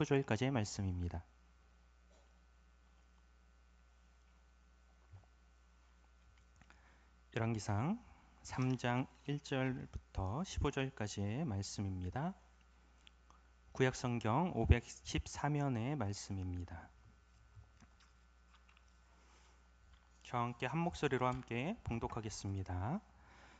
15절까지의 말씀입니다. 열왕기상 3장 1절부터 15절까지의 말씀입니다. 구약성경 514면의 말씀입니다. 저와 함께 한 목소리로 함께 봉독하겠습니다.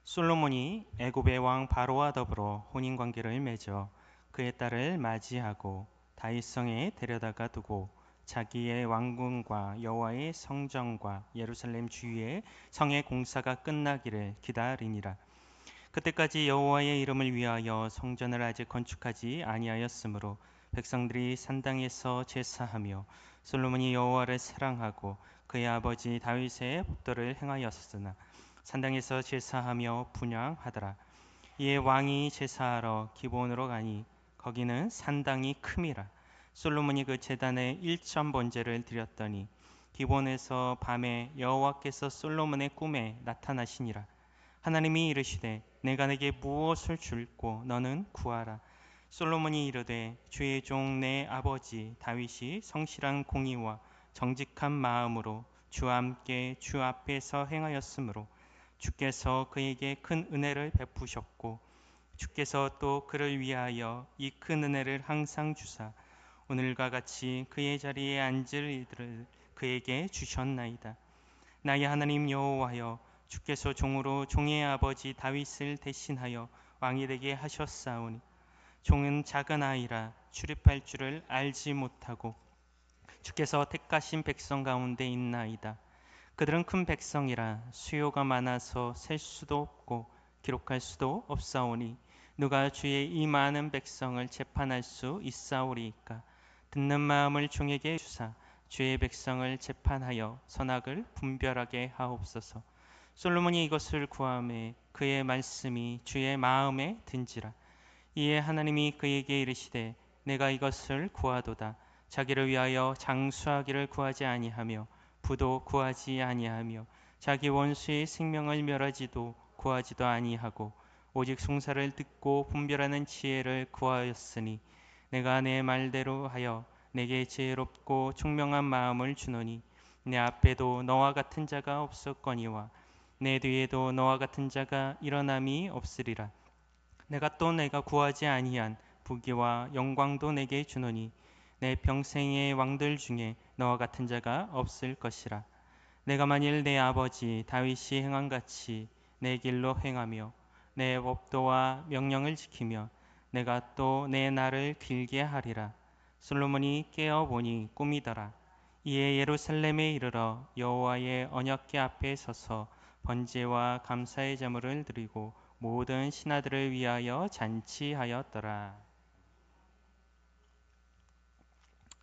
솔로몬이 애굽의 왕 바로와 더불어 혼인관계를 맺어 그의 딸을 맞이하고 다윗성에 데려다가 두고 자기의 왕궁과 여호와의 성전과 예루살렘 주위의 성의 공사가 끝나기를 기다리니라. 그때까지 여호와의 이름을 위하여 성전을 아직 건축하지 아니하였으므로 백성들이 산당에서 제사하며 솔로몬이 여호와를 사랑하고 그의 아버지 다윗의 법도를 행하였으나 산당에서 제사하며 분향하더라. 이에 왕이 제사하러 기브온으로 가니 거기는 산당이 큼이라. 솔로몬이 그 제단에 1천 번제를 드렸더니 기브온에서 밤에 여호와께서 솔로몬의 꿈에 나타나시니라. 하나님이 이르시되 내가 내게 무엇을 줄고 너는 구하라. 솔로몬이 이르되 주의 종 내 아버지 다윗이 성실한 공의와 정직한 마음으로 주와 함께 주 앞에서 행하였으므로 주께서 그에게 큰 은혜를 베푸셨고 주께서 또 그를 위하여 이 큰 은혜를 항상 주사 오늘과 같이 그의 자리에 앉을 이들을 그에게 주셨나이다. 나의 하나님 여호와여, 주께서 종으로 종의 아버지 다윗을 대신하여 왕이 되게 하셨사오니 종은 작은 아이라 출입할 줄을 알지 못하고 주께서 택하신 백성 가운데 있나이다. 그들은 큰 백성이라 수요가 많아서 셀 수도 없고 기록할 수도 없사오니 누가 주의 이 많은 백성을 재판할 수 있사오리이까. 듣는 마음을 종에게 주사 주의 백성을 재판하여 선악을 분별하게 하옵소서. 솔로몬이 이것을 구하매 그의 말씀이 주의 마음에 든지라. 이에 하나님이 그에게 이르시되 내가 이것을 구하도다. 자기를 위하여 장수하기를 구하지 아니하며 부도 구하지 아니하며 자기 원수의 생명을 멸하지도 구하지도 아니하고 오직 송사를 듣고 분별하는 지혜를 구하였으니 내가 내 말대로 하여 내게 지혜롭고 총명한 마음을 주노니 내 앞에도 너와 같은 자가 없었거니와 내 뒤에도 너와 같은 자가 일어남이 없으리라. 내가 구하지 아니한 부귀와 영광도 내게 주노니 내 평생의 왕들 중에 너와 같은 자가 없을 것이라. 내가 만일 내 아버지 다윗이 행한 같이 내 길로 행하며 내 법도와 명령을 지키며 내가 또 내 날을 길게 하리라. 솔로몬이 깨어 보니 꿈이더라. 이에 예루살렘에 이르러 여호와의 언약궤 앞에 서서 번제와 감사의 제물을 드리고 모든 신하들을 위하여 잔치하였더라.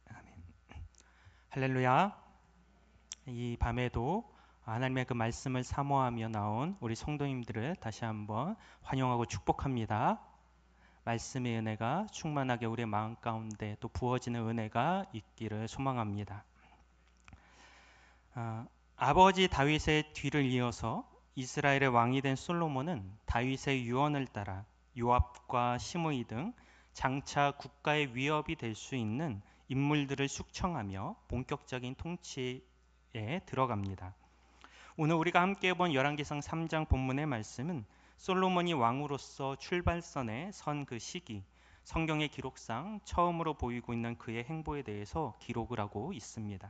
아멘. 할렐루야. 이 밤에도 하나님의 그 말씀을 사모하며 나온 우리 성도님들을 다시 한번 환영하고 축복합니다. 말씀의 은혜가 충만하게 우리의 마음 가운데 또 부어지는 은혜가 있기를 소망합니다. 아버지 다윗의 뒤를 이어서 이스라엘의 왕이 된 솔로몬은 다윗의 유언을 따라 요압과 시므이 등 장차 국가의 위협이 될 수 있는 인물들을 숙청하며 본격적인 통치에 들어갑니다. 오늘 우리가 함께 본 열왕기상 3장 본문의 말씀은 솔로몬이 왕으로서 출발선에 선 그 시기, 성경의 기록상 처음으로 보이고 있는 그의 행보에 대해서 기록을 하고 있습니다.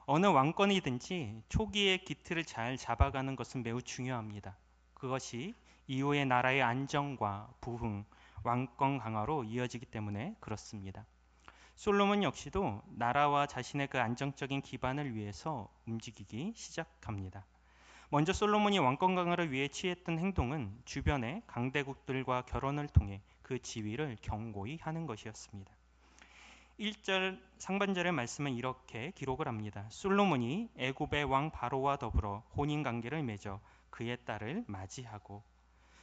어느 왕권이든지 초기의 기틀을 잘 잡아가는 것은 매우 중요합니다. 그것이 이후의 나라의 안정과 부흥, 왕권 강화로 이어지기 때문에 그렇습니다. 솔로몬 역시도 나라와 자신의 그 안정적인 기반을 위해서 움직이기 시작합니다. 먼저 솔로몬이 왕권 강화를 위해 취했던 행동은 주변의 강대국들과 결혼을 통해 그 지위를 견고히 하는 것이었습니다. 1절 상반절의 말씀은 이렇게 기록을 합니다. 솔로몬이 애굽의 왕 바로와 더불어 혼인 관계를 맺어 그의 딸을 맞이하고,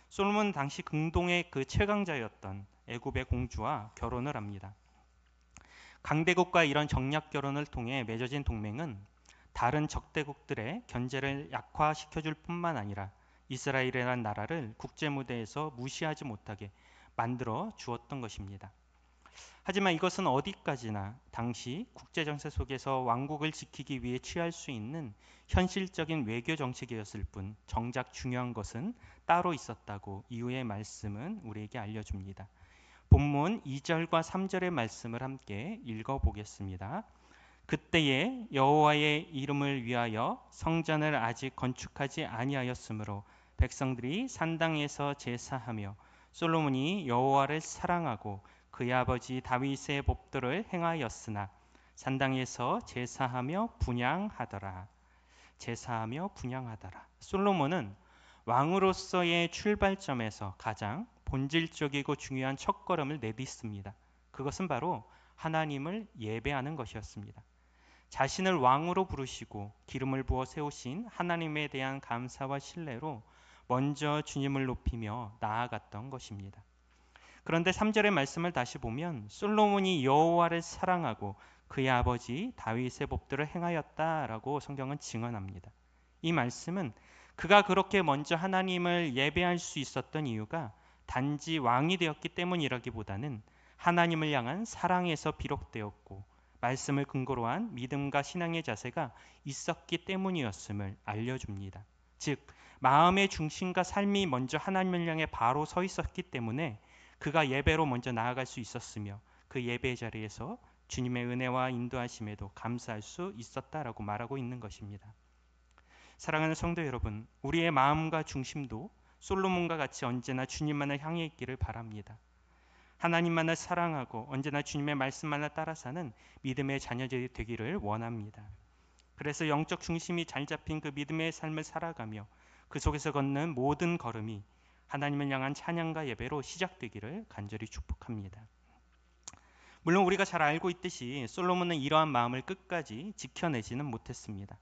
솔로몬은 당시 근동의 그 최강자였던 애굽의 공주와 결혼을 합니다. 강대국과 이런 정략 결혼을 통해 맺어진 동맹은 다른 적대국들의 견제를 약화시켜줄 뿐만 아니라 이스라엘이라는 나라를 국제 무대에서 무시하지 못하게 만들어 주었던 것입니다. 하지만 이것은 어디까지나 당시 국제정세 속에서 왕국을 지키기 위해 취할 수 있는 현실적인 외교 정책이었을 뿐 정작 중요한 것은 따로 있었다고 이후의 말씀은 우리에게 알려줍니다. 본문 2절과 3절의 말씀을 함께 읽어보겠습니다. 그때에 여호와의 이름을 위하여 성전을 아직 건축하지 아니하였으므로 백성들이 산당에서 제사하며 솔로몬이 여호와를 사랑하고 그의 아버지 다윗의 법도를 행하였으나 산당에서 제사하며 분향하더라. 제사하며 분향하더라. 솔로몬은 왕으로서의 출발점에서 가장 본질적이고 중요한 첫걸음을 내딛습니다. 그것은 바로 하나님을 예배하는 것이었습니다. 자신을 왕으로 부르시고 기름을 부어 세우신 하나님에 대한 감사와 신뢰로 먼저 주님을 높이며 나아갔던 것입니다. 그런데 3절의 말씀을 다시 보면 솔로몬이 여호와를 사랑하고 그의 아버지 다윗의 법도를 행하였다라고 성경은 증언합니다. 이 말씀은 그가 그렇게 먼저 하나님을 예배할 수 있었던 이유가 단지 왕이 되었기 때문이라기보다는 하나님을 향한 사랑에서 비롯되었고 말씀을 근거로 한 믿음과 신앙의 자세가 있었기 때문이었음을 알려줍니다. 즉 마음의 중심과 삶이 먼저 하나님을 향해 바로 서 있었기 때문에 그가 예배로 먼저 나아갈 수 있었으며 그 예배 자리에서 주님의 은혜와 인도하심에도 감사할 수 있었다라고 말하고 있는 것입니다. 사랑하는 성도 여러분, 우리의 마음과 중심도 솔로몬과 같이 언제나 주님만을 향해 있기를 바랍니다. 하나님만을 사랑하고 언제나 주님의 말씀만을 따라 사는 믿음의 자녀들이 되기를 원합니다. 그래서 영적 중심이 잘 잡힌 그 믿음의 삶을 살아가며 그 속에서 걷는 모든 걸음이 하나님을 향한 찬양과 예배로 시작되기를 간절히 축복합니다. 물론 우리가 잘 알고 있듯이 솔로몬은 이러한 마음을 끝까지 지켜내지는 못했습니다.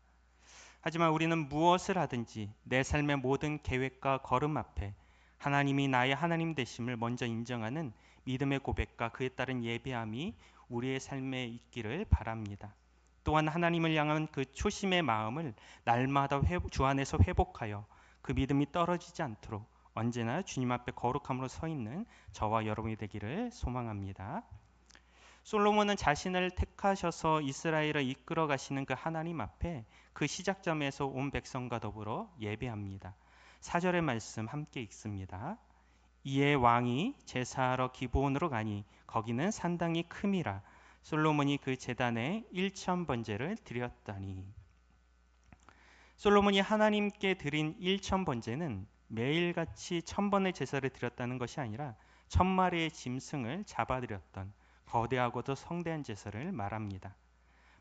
하지만 우리는 무엇을 하든지 내 삶의 모든 계획과 걸음 앞에 하나님이 나의 하나님 되심을 먼저 인정하는 믿음의 고백과 그에 따른 예배함이 우리의 삶에 있기를 바랍니다. 또한 하나님을 향한 그 초심의 마음을 날마다 주 안에서 회복하여 그 믿음이 떨어지지 않도록 언제나 주님 앞에 거룩함으로 서 있는 저와 여러분이 되기를 소망합니다. 솔로몬은 자신을 택하셔서 이스라엘을 이끌어 가시는 그 하나님 앞에 그 시작점에서 온 백성과 더불어 예배합니다. 4절의 말씀 함께 읽습니다. 이에 왕이 제사하러 기브온으로 가니 거기는 산당이 큼이라 솔로몬이 그 제단에 1000번제를 드렸다니. 솔로몬이 하나님께 드린 1000번제는 매일같이 1000번의 제사를 드렸다는 것이 아니라 1000마리의 짐승을 잡아드렸던 거대하고도 성대한 제사를 말합니다.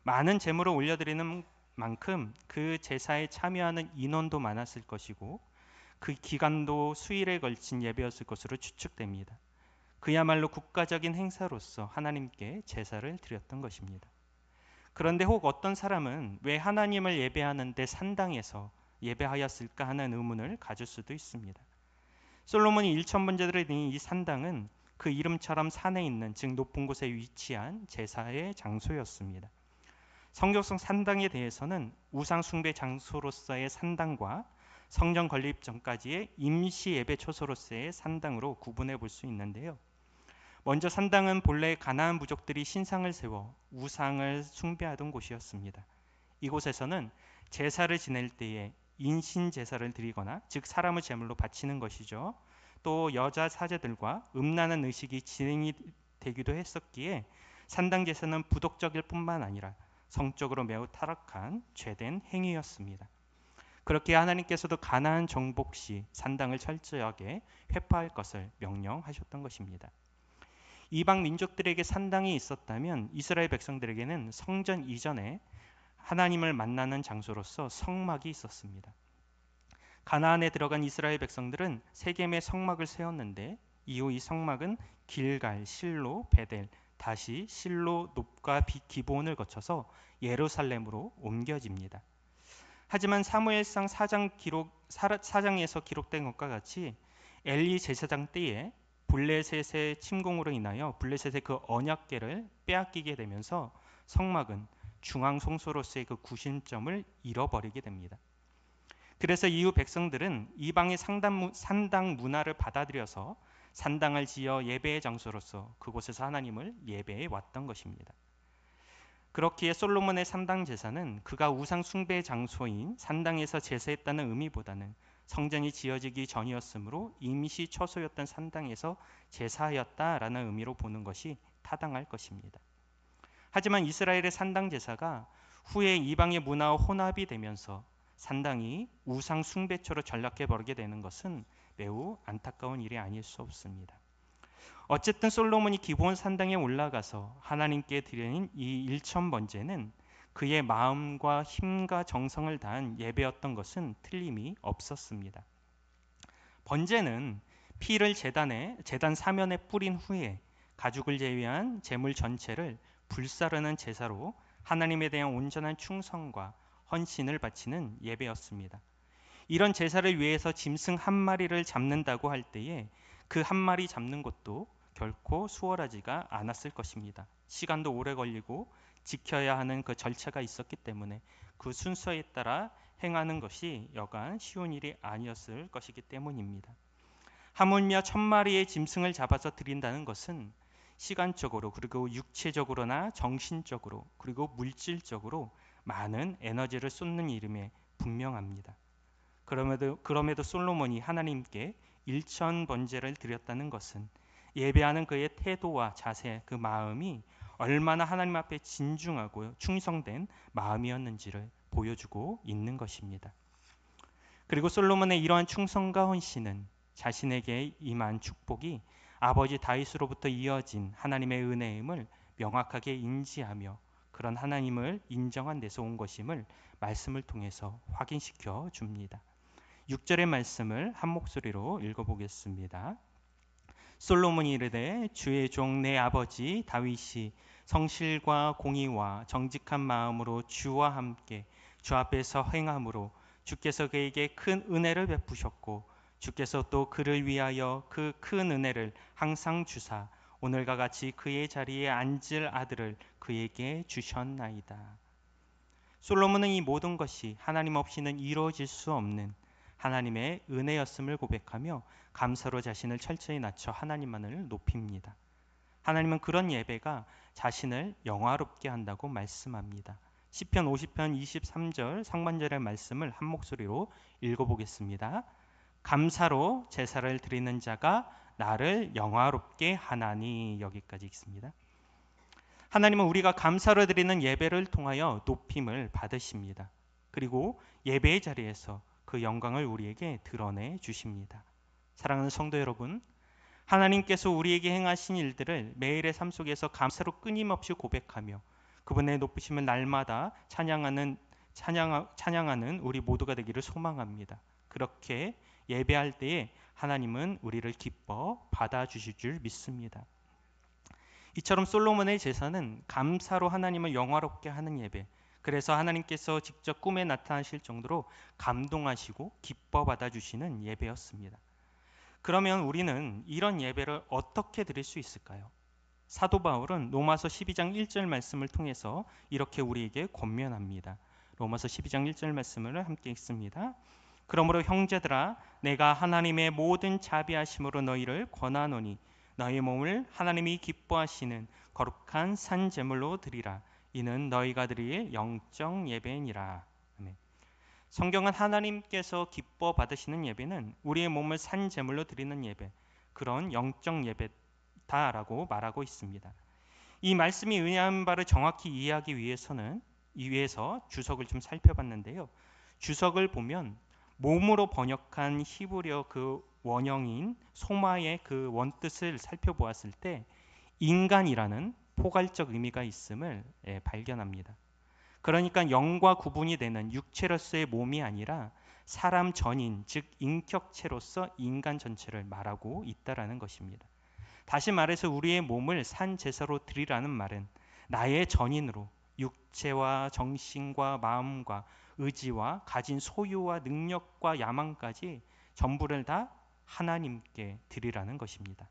많은 제물을 올려드리는 만큼 그 제사에 참여하는 인원도 많았을 것이고 그 기간도 수일에 걸친 예배였을 것으로 추측됩니다. 그야말로 국가적인 행사로서 하나님께 제사를 드렸던 것입니다. 그런데 혹 어떤 사람은 왜 하나님을 예배하는데 산당에서 예배하였을까 하는 의문을 가질 수도 있습니다. 솔로몬이 1000번제들을 드린 이 산당은 그 이름처럼 산에 있는 즉 높은 곳에 위치한 제사의 장소였습니다. 성경성 산당에 대해서는 우상 숭배 장소로서의 산당과 성전 건립 전까지의 임시 예배 초소로서의 산당으로 구분해 볼 수 있는데요. 먼저 산당은 본래 가나안 부족들이 신상을 세워 우상을 숭배하던 곳이었습니다. 이곳에서는 제사를 지낼 때에 인신 제사를 드리거나 즉 사람을 제물로 바치는 것이죠. 또 여자 사제들과 음란한 의식이 진행이 되기도 했었기에 산당 제사는 부독적일 뿐만 아니라 성적으로 매우 타락한 죄된 행위였습니다. 그렇게 하나님께서도 가나안 정복 시 산당을 철저하게 회파할 것을 명령하셨던 것입니다. 이방 민족들에게 산당이 있었다면 이스라엘 백성들에게는 성전 이전에 하나님을 만나는 장소로서 성막이 있었습니다. 가나안에 들어간 이스라엘 백성들은 세 개의 성막을 세웠는데 이후 이 성막은 길갈, 실로, 베델, 다시 실로, 놉과 기브온을 거쳐서 예루살렘으로 옮겨집니다. 하지만 사무엘상 4장에서 기록된 것과 같이 엘리 제사장 때에 블레셋의 침공으로 인하여 블레셋의 그 언약궤를 빼앗기게 되면서 성막은 중앙 성소로서의 그 구심점을 잃어버리게 됩니다. 그래서 이후 백성들은 이방의 산당 문화를 받아들여서 산당을 지어 예배의 장소로서 그곳에서 하나님을 예배해 왔던 것입니다. 그렇기에 솔로몬의 산당 제사는 그가 우상 숭배의 장소인 산당에서 제사했다는 의미보다는 성전이 지어지기 전이었으므로 임시 처소였던 산당에서 제사하였다라는 의미로 보는 것이 타당할 것입니다. 하지만 이스라엘의 산당 제사가 후에 이방의 문화와 혼합이 되면서 산당이 우상 숭배처로 전락해 버리게 되는 것은 매우 안타까운 일이 아닐 수 없습니다. 어쨌든 솔로몬이 기본 산당에 올라가서 하나님께 드리는 이 일천 번제는 그의 마음과 힘과 정성을 다한 예배였던 것은 틀림이 없었습니다. 번제는 피를 제단 사면에 뿌린 후에 가죽을 제외한 제물 전체를 불사르는 제사로 하나님에 대한 온전한 충성과 헌신을 바치는 예배였습니다. 이런 제사를 위해서 짐승 한 마리를 잡는다고 할 때에 그 한 마리 잡는 것도 결코 수월하지가 않았을 것입니다. 시간도 오래 걸리고 지켜야 하는 그 절차가 있었기 때문에 그 순서에 따라 행하는 것이 여간 쉬운 일이 아니었을 것이기 때문입니다. 하물며 1000마리의 짐승을 잡아서 드린다는 것은 시간적으로 그리고 육체적으로나 정신적으로 그리고 물질적으로 많은 에너지를 쏟는 일임에 분명합니다. 그럼에도 솔로몬이 하나님께 일천 번제를 드렸다는 것은 예배하는 그의 태도와 자세, 그 마음이 얼마나 하나님 앞에 진중하고 충성된 마음이었는지를 보여주고 있는 것입니다. 그리고 솔로몬의 이러한 충성과 헌신은 자신에게 임한 축복이 아버지 다윗으로부터 이어진 하나님의 은혜임을 명확하게 인지하며 그런 하나님을 인정한 데서 온 것임을 말씀을 통해서 확인시켜 줍니다. 6절의 말씀을 한 목소리로 읽어보겠습니다. 솔로몬이 이르되 주의 종 내 아버지 다윗이 성실과 공의와 정직한 마음으로 주와 함께 주 앞에서 행함으로 주께서 그에게 큰 은혜를 베푸셨고 주께서 또 그를 위하여 그 큰 은혜를 항상 주사 오늘과 같이 그의 자리에 앉을 아들을 그에게 주셨나이다. 솔로몬은 이 모든 것이 하나님 없이는 이루어질 수 없는 하나님의 은혜였음을 고백하며 감사로 자신을 철저히 낮춰 하나님만을 높입니다. 하나님은 그런 예배가 자신을 영화롭게 한다고 말씀합니다. 시편 50편 23절 상반절의 말씀을 한 목소리로 읽어보겠습니다. 감사로 제사를 드리는 자가 나를 영화롭게 하나니. 여기까지 읽습니다. 하나님은 우리가 감사로 드리는 예배를 통하여 높임을 받으십니다. 그리고 예배의 자리에서 그 영광을 우리에게 드러내 주십니다. 사랑하는 성도 여러분, 하나님께서 우리에게 행하신 일들을 매일의 삶 속에서 감사로 끊임없이 고백하며 그분의 높으심을 날마다 찬양하는 우리 모두가 되기를 소망합니다. 그렇게 예배할 때에 하나님은 우리를 기뻐 받아주실 줄 믿습니다. 이처럼 솔로몬의 제사는 감사로 하나님을 영화롭게 하는 예배, 그래서 하나님께서 직접 꿈에 나타나실 정도로 감동하시고 기뻐 받아주시는 예배였습니다. 그러면 우리는 이런 예배를 어떻게 드릴 수 있을까요? 사도 바울은 로마서 12장 1절 말씀을 통해서 이렇게 우리에게 권면합니다. 로마서 12장 1절 말씀을 함께 읽습니다. 그러므로 형제들아 내가 하나님의 모든 자비하심으로 너희를 권하노니 너희 몸을 하나님이 기뻐하시는 거룩한 산 제물로 드리라. 이는 너희가 드릴 영적 예배니라. 아멘. 성경은 하나님께서 기뻐 받으시는 예배는 우리의 몸을 산 제물로 드리는 예배, 그런 영적 예배다라고 말하고 있습니다. 이 말씀이 의미하는 바를 정확히 이해하기 위해서 주석을 좀 살펴봤는데요. 주석을 보면 몸으로 번역한 히브리어 그 원형인 소마의 그 원뜻을 살펴보았을 때 인간이라는 포괄적 의미가 있음을 발견합니다. 그러니까 영과 구분이 되는 육체로서의 몸이 아니라 사람 전인, 즉 인격체로서 인간 전체를 말하고 있다라는 것입니다. 다시 말해서 우리의 몸을 산 제사로 드리라는 말은 나의 전인으로 육체와 정신과 마음과 의지와 가진 소유와 능력과 야망까지 전부를 다 하나님께 드리라는 것입니다.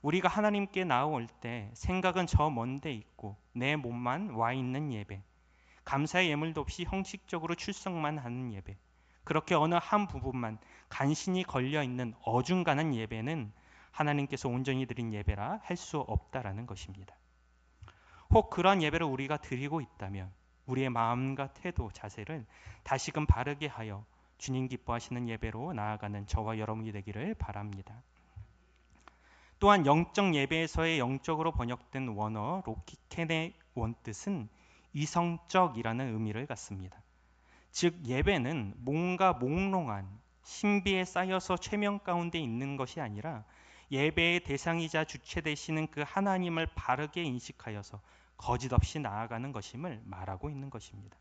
우리가 하나님께 나올 때 생각은 저 먼데 있고 내 몸만 와 있는 예배, 감사의 예물도 없이 형식적으로 출석만 하는 예배, 그렇게 어느 한 부분만 간신히 걸려 있는 어중간한 예배는 하나님께서 온전히 드린 예배라 할 수 없다라는 것입니다. 혹 그러한 예배를 우리가 드리고 있다면 우리의 마음과 태도, 자세를 다시금 바르게 하여 주님 기뻐하시는 예배로 나아가는 저와 여러분이 되기를 바랍니다. 또한 영적 예배에서의 영적으로 번역된 원어 로키켄의 원뜻은 이성적이라는 의미를 갖습니다. 즉 예배는 뭔가 몽롱한 신비에 쌓여서 최면 가운데 있는 것이 아니라 예배의 대상이자 주체 되시는 그 하나님을 바르게 인식하여서 거짓 없이 나아가는 것임을 말하고 있는 것입니다.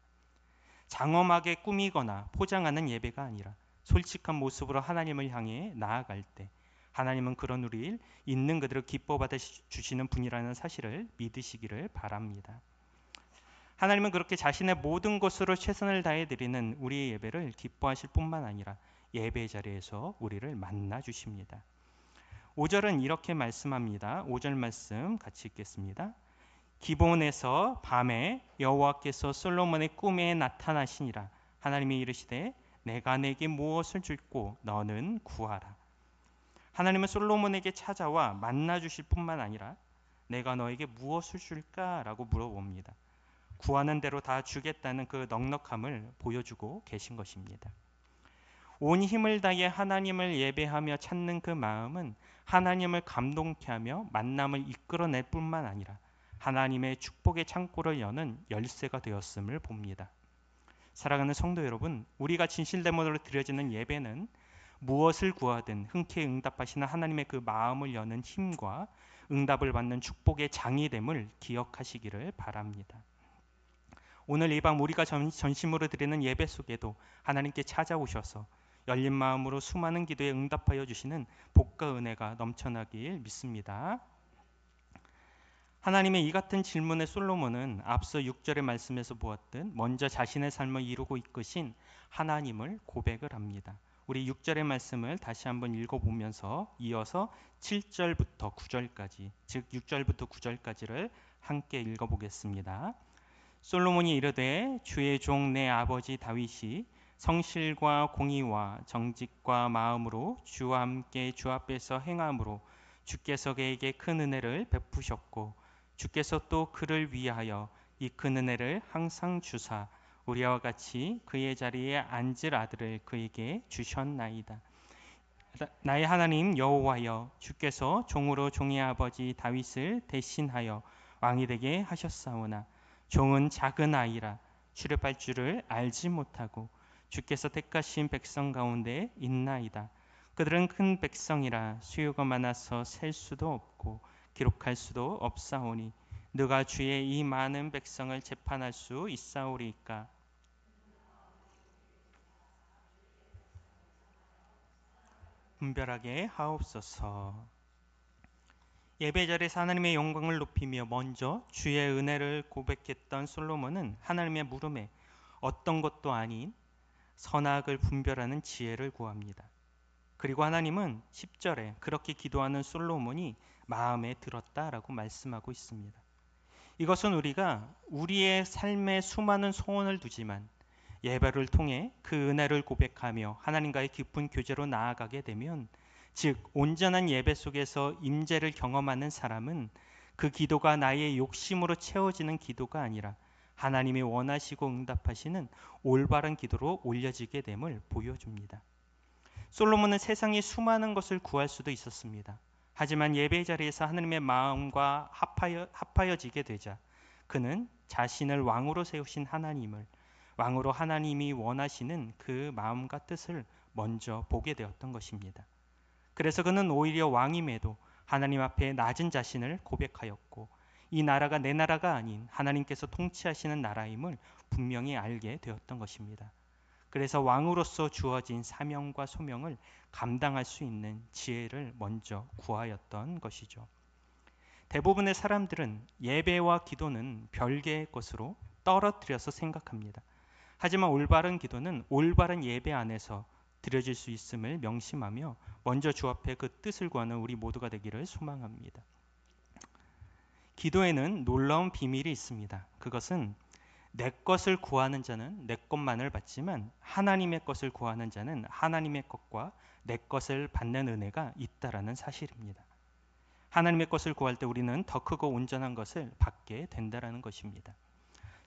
장엄하게 꾸미거나 포장하는 예배가 아니라 솔직한 모습으로 하나님을 향해 나아갈 때 하나님은 그런 우리를 있는 그대로 기뻐 받아 주시는 분이라는 사실을 믿으시기를 바랍니다. 하나님은 그렇게 자신의 모든 것으로 최선을 다해 드리는 우리의 예배를 기뻐하실 뿐만 아니라 예배 자리에서 우리를 만나 주십니다. 5절은 이렇게 말씀합니다. 5절 말씀 같이 읽겠습니다. 기본에서 밤에 여호와께서 솔로몬의 꿈에 나타나시니라. 하나님이 이르시되 내가 내게 무엇을 줄고 너는 구하라. 하나님은 솔로몬에게 찾아와 만나 주실 뿐만 아니라 내가 너에게 무엇을 줄까라고 물어봅니다. 구하는 대로 다 주겠다는 그 넉넉함을 보여주고 계신 것입니다. 온 힘을 다해 하나님을 예배하며 찾는 그 마음은 하나님을 감동케 하며 만남을 이끌어낼 뿐만 아니라 하나님의 축복의 창고를 여는 열쇠가 되었음을 봅니다. 사랑하는 성도 여러분, 우리가 진실됨으로 드려지는 예배는 무엇을 구하든 흔쾌히 응답하시는 하나님의 그 마음을 여는 힘과 응답을 받는 축복의 장이됨을 기억하시기를 바랍니다. 오늘 이 밤 우리가 전심으로 드리는 예배 속에도 하나님께 찾아오셔서 열린 마음으로 수많은 기도에 응답하여 주시는 복과 은혜가 넘쳐나길 믿습니다. 하나님의 이 같은 질문에 솔로몬은 앞서 6절의 말씀에서 보았듯 먼저 자신의 삶을 이루고 이끄신 하나님을 고백을 합니다. 우리 6절의 말씀을 다시 한번 읽어보면서 이어서 7절부터 9절까지, 즉 6절부터 9절까지를 함께 읽어보겠습니다. 솔로몬이 이르되 주의 종 내 아버지 다윗이 성실과 공의와 정직과 마음으로 주와 함께 주 앞에서 행함으로 주께서 그에게 큰 은혜를 베푸셨고 주께서 또 그를 위하여 이 큰 은혜를 항상 주사 우리와 같이 그의 자리에 앉을 아들을 그에게 주셨나이다. 나의 하나님 여호와여, 주께서 종으로 종의 아버지 다윗을 대신하여 왕이 되게 하셨사오나 종은 작은 아이라 출애할 줄을 알지 못하고 주께서 택하신 백성 가운데 있나이다. 그들은 큰 백성이라 수요가 많아서 셀 수도 없고 기록할 수도 없사오니 누가 주의 이 많은 백성을 재판할 수 있사오리까? 분별하게 하옵소서. 예배 자리에서 하나님의 영광을 높이며 먼저 주의 은혜를 고백했던 솔로몬은 하나님의 물음에 어떤 것도 아닌 선악을 분별하는 지혜를 구합니다. 그리고 하나님은 10절에 그렇게 기도하는 솔로몬이 마음에 들었다라고 말씀하고 있습니다. 이것은 우리가 우리의 삶에 수많은 소원을 두지만 예배를 통해 그 은혜를 고백하며 하나님과의 깊은 교제로 나아가게 되면, 즉 온전한 예배 속에서 임재를 경험하는 사람은 그 기도가 나의 욕심으로 채워지는 기도가 아니라 하나님이 원하시고 응답하시는 올바른 기도로 올려지게 됨을 보여줍니다. 솔로몬은 세상의 수많은 것을 구할 수도 있었습니다. 하지만 예배 자리에서 하나님의 마음과 합하여지게 되자 그는 자신을 왕으로 세우신 하나님을, 왕으로 하나님이 원하시는 그 마음과 뜻을 먼저 보게 되었던 것입니다. 그래서 그는 오히려 왕임에도 하나님 앞에 낮은 자신을 고백하였고 이 나라가 내 나라가 아닌 하나님께서 통치하시는 나라임을 분명히 알게 되었던 것입니다. 그래서 왕으로서 주어진 사명과 소명을 감당할 수 있는 지혜를 먼저 구하였던 것이죠. 대부분의 사람들은 예배와 기도는 별개의 것으로 떨어뜨려서 생각합니다. 하지만 올바른 기도는 올바른 예배 안에서 드려질 수 있음을 명심하며 먼저 주 앞에 그 뜻을 구하는 우리 모두가 되기를 소망합니다. 기도에는 놀라운 비밀이 있습니다. 그것은 내 것을 구하는 자는 내 것만을 받지만 하나님의 것을 구하는 자는 하나님의 것과 내 것을 받는 은혜가 있다라는 사실입니다. 하나님의 것을 구할 때 우리는 더 크고 온전한 것을 받게 된다라는 것입니다.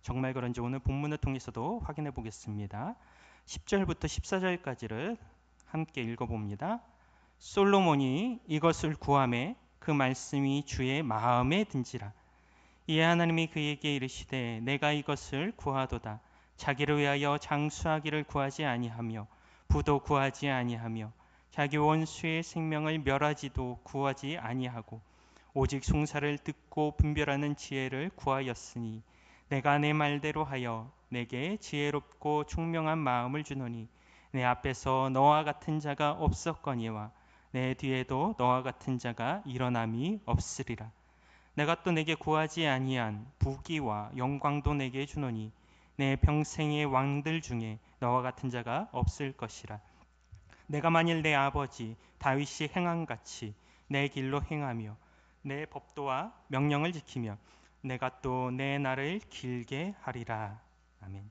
정말 그런지 오늘 본문을 통해서도 확인해 보겠습니다. 10절부터 14절까지를 함께 읽어봅니다. 솔로몬이 이것을 구하매 그 말씀이 주의 마음에 든지라. 이에 하나님이 그에게 이르시되 내가 이것을 구하도다. 자기를 위하여 장수하기를 구하지 아니하며 부도 구하지 아니하며 자기 원수의 생명을 멸하지도 구하지 아니하고 오직 송사를 듣고 분별하는 지혜를 구하였으니 내가 내 말대로 하여 내게 지혜롭고 총명한 마음을 주노니 내 앞에서 너와 같은 자가 없었거니와 내 뒤에도 너와 같은 자가 일어남이 없으리라. 내가 또 내게 구하지 아니한 부귀와 영광도 내게 주노니 내 평생의 왕들 중에 너와 같은 자가 없을 것이라. 내가 만일 내 아버지 다윗이 행한 같이 내 길로 행하며 내 법도와 명령을 지키며 내가 또 내 날을 길게 하리라. 아멘.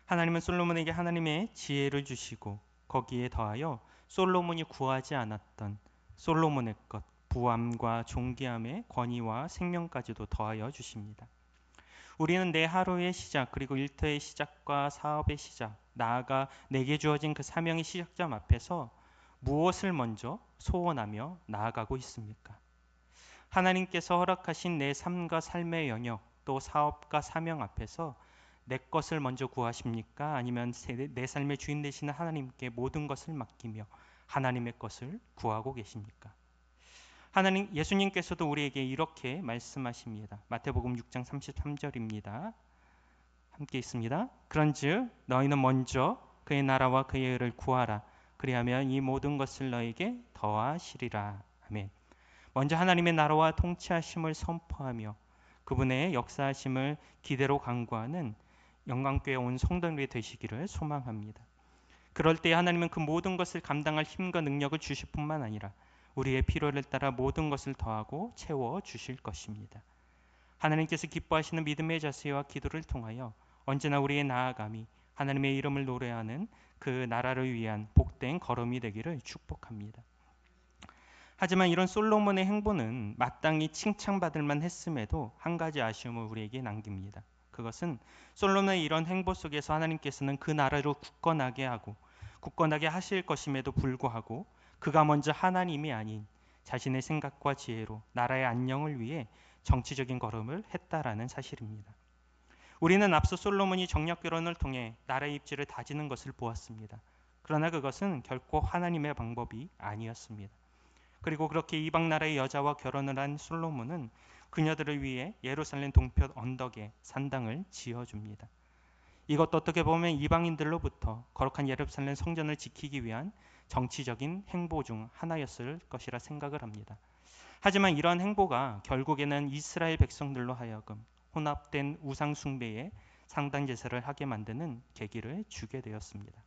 하나님은 솔로몬에게 하나님의 지혜를 주시고 거기에 더하여 솔로몬이 구하지 않았던 솔로몬의 것, 부함과 존귀함의 권위와 생명까지도 더하여 주십니다. 우리는 내 하루의 시작 그리고 일터의 시작과 사업의 시작, 나아가 내게 주어진 그 사명의 시작점 앞에서 무엇을 먼저 소원하며 나아가고 있습니까? 하나님께서 허락하신 내 삶과 삶의 영역, 또 사업과 사명 앞에서 내 것을 먼저 구하십니까? 아니면 내 삶의 주인 되시는 하나님께 모든 것을 맡기며 하나님의 것을 구하고 계십니까? 예수님께서도 우리에게 이렇게 말씀하십니다. 마태복음 6장 33절입니다. 함께 있습니다. 그런즉 너희는 먼저 그의 나라와 그의 의를 구하라. 그리하면 이 모든 것을 너에게 더하시리라. 아멘. 먼저 하나님의 나라와 통치하심을 선포하며 그분의 역사하심을 기대로 간구하는 영광교회 온 성도들이 되시기를 소망합니다. 그럴 때 하나님은 그 모든 것을 감당할 힘과 능력을 주실 뿐만 아니라 우리의 필요를 따라 모든 것을 더하고 채워 주실 것입니다. 하나님께서 기뻐하시는 믿음의 자세와 기도를 통하여 언제나 우리의 나아감이 하나님의 이름을 노래하는 그 나라를 위한 복된 걸음이 되기를 축복합니다. 하지만 이런 솔로몬의 행보는 마땅히 칭찬받을 만 했음에도 한 가지 아쉬움을 우리에게 남깁니다. 그것은 솔로몬의 이런 행보 속에서 하나님께서는 그 나라를 굳건하게 하고 굳건하게 하실 것임에도 불구하고 그가 먼저 하나님이 아닌 자신의 생각과 지혜로 나라의 안녕을 위해 정치적인 걸음을 했다라는 사실입니다. 우리는 앞서 솔로몬이 정략 결혼을 통해 나라의 입지를 다지는 것을 보았습니다. 그러나 그것은 결코 하나님의 방법이 아니었습니다. 그리고 그렇게 이방 나라의 여자와 결혼을 한 솔로몬은 그녀들을 위해 예루살렘 동편 언덕에 산당을 지어줍니다. 이것도 어떻게 보면 이방인들로부터 거룩한 예루살렘 성전을 지키기 위한 정치적인 행보 중 하나였을 것이라 생각을 합니다. 하지만 이러한 행보가 결국에는 이스라엘 백성들로 하여금 혼합된 우상 숭배에 상당 제사를 하게 만드는 계기를 주게 되었습니다.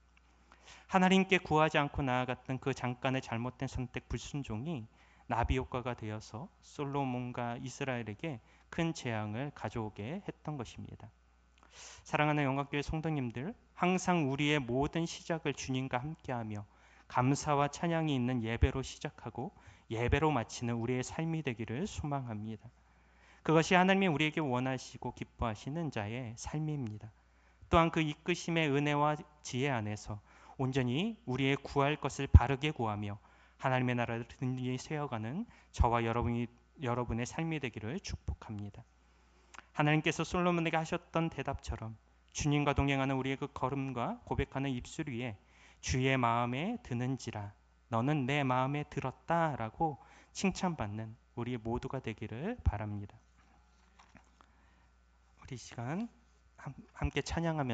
하나님께 구하지 않고 나아갔던 그 잠깐의 잘못된 선택 불순종이 나비 효과가 되어서 솔로몬과 이스라엘에게 큰 재앙을 가져오게 했던 것입니다. 사랑하는 영광교회 성도님들, 항상 우리의 모든 시작을 주님과 함께하며 감사와 찬양이 있는 예배로 시작하고 예배로 마치는 우리의 삶이 되기를 소망합니다. 그것이 하나님이 우리에게 원하시고 기뻐하시는 자의 삶입니다. 또한 그 이끄심의 은혜와 지혜 안에서 온전히 우리의 구할 것을 바르게 구하며 하나님의 나라를 든든히 세워가는 저와 여러분의 삶이 되기를 축복합니다. 하나님께서 솔로몬에게 하셨던 대답처럼 주님과 동행하는 우리의 그 걸음과 고백하는 입술 위에 주의 마음에 드는지라 너는 내 마음에 들었다라고 칭찬받는 우리 모두가 되기를 바랍니다. 우리 시간 함께 찬양하며